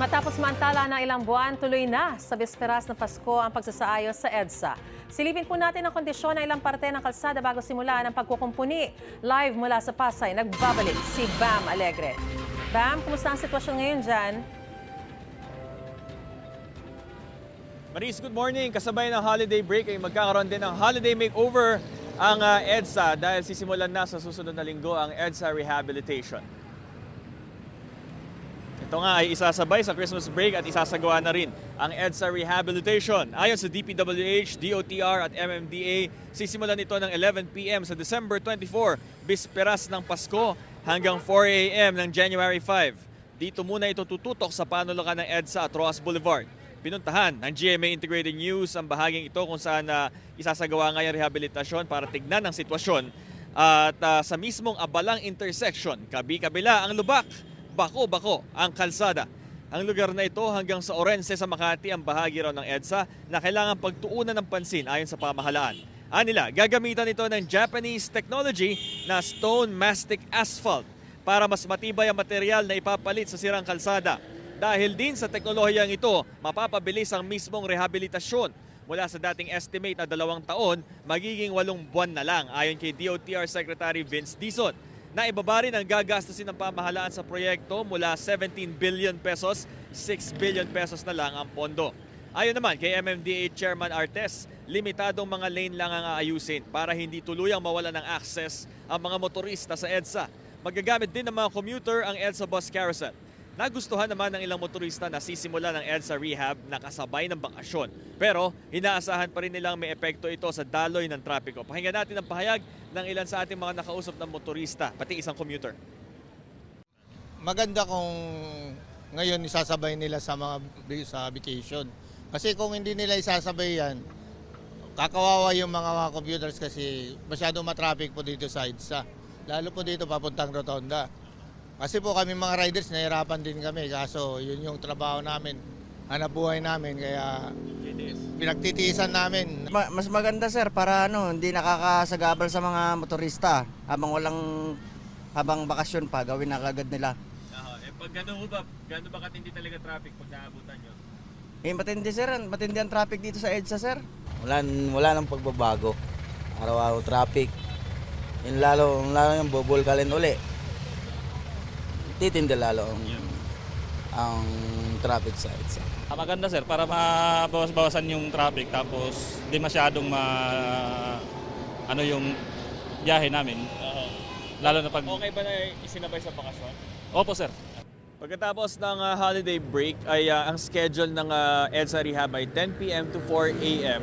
Matapos maantala ng ilang buwan, tuloy na sa bisperas ng Pasko ang pagsasaayos sa EDSA. Silipin po natin ang kondisyon ng ilang parte ng kalsada bago simulan ang pagkukumpuni. Live mula sa Pasay, nagbabalik si Bam Alegre. Bam, kumusta ang sitwasyon ngayon dyan? Maris, good morning. Kasabay ng holiday break ay magkakaroon din ng holiday makeover ang EDSA dahil sisimulan na sa susunod na linggo ang EDSA Rehabilitation. Ito nga ay isasabay sa Christmas break at isasagawa na rin ang EDSA Rehabilitation. Ayon sa DPWH, DOTR at MMDA, sisimulan ito ng 11 p.m. sa December 24, bisperas ng Pasko hanggang 4 a.m. ng January 5. Dito muna ito tututok sa panulukan ng EDSA at Roas Boulevard. Pinuntahan ng GMA Integrated News ang bahaging ito kung saan isasagawa ngayong rehabilitasyon para tignan ang sitwasyon. At sa mismong abalang intersection, kabi-kabila ang lubak, bako-bako ang kalsada. Ang lugar na ito hanggang sa Orense sa Makati ang bahagi raw ng EDSA na kailangan pagtuunan ng pansin ayon sa pamahalaan. Anila, gagamitan ito ng Japanese technology na stone mastic asphalt para mas matibay ang material na ipapalit sa sirang kalsada. Dahil din sa teknolohiyang ito, mapapabilis ang mismong rehabilitasyon. Mula sa dating estimate na 2 taon, magiging 8 buwan na lang ayon kay DOTR Secretary Vince Dizon. Naibaba rin ang gagastusin ng pamahalaan sa proyekto mula 17 billion pesos, 6 billion pesos na lang ang pondo. Ayon naman kay MMDA Chairman Artes, limitadong mga lane lang ang aayusin para hindi tuluyang mawala ng access ang mga motorista sa EDSA. Magagamit din ng mga commuter ang EDSA Bus Carousel. Nagustuhan naman ng ilang motorista na sisimula ng EDSA Rehab na kasabay ng bakasyon. Pero inaasahan pa rin nilang may epekto ito sa daloy ng trapiko. Pakinggan natin ang pahayag ng ilan sa ating mga nakausap ng motorista, pati isang commuter. Maganda kung ngayon isasabay nila sa vacation. Kasi kung hindi nila isasabay yan, kakawawa yung mga computers kasi masyadong matraffic po dito sa EDSA. Lalo po dito papuntang Rotonda. Kasi po kami mga riders, nahirapan din kami. Kaso yun yung trabaho namin, hanap buhay namin. Kaya pinagtitiisan namin. Mas maganda sir para hindi nakakasagabal sa mga motorista habang bakasyon pa, gawin na kagad nila. Pag gano'n ba katindi talaga traffic pag naabutan nyo? Matindi sir, matindi ang traffic dito sa EDSA sir. Wala nang pagbabago. Araw-araw traffic. Yung lalo yung bubulkalin uli. Titindi lalo ang traffic sa EDSA. Maganda sir, para mabawas-bawasan yung traffic tapos di masyadong yung biyahe namin. Lalo na pag... Okay ba na isinabay sa bakasyon? Opo sir. Pagkatapos ng holiday break ay ang schedule ng EDSA Rehab ay 10 p.m. to 4 a.m.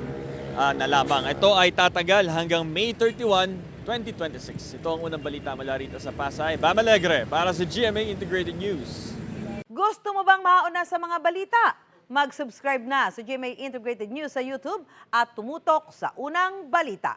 Na lamang. Ito ay tatagal hanggang May 31, 2026. Ito ang unang balita mula rito sa Pasay. Bam Alegre para sa GMA Integrated News. Gusto mo bang mauna sa mga balita? Mag-subscribe na sa GMA Integrated News sa YouTube at tumutok sa unang balita.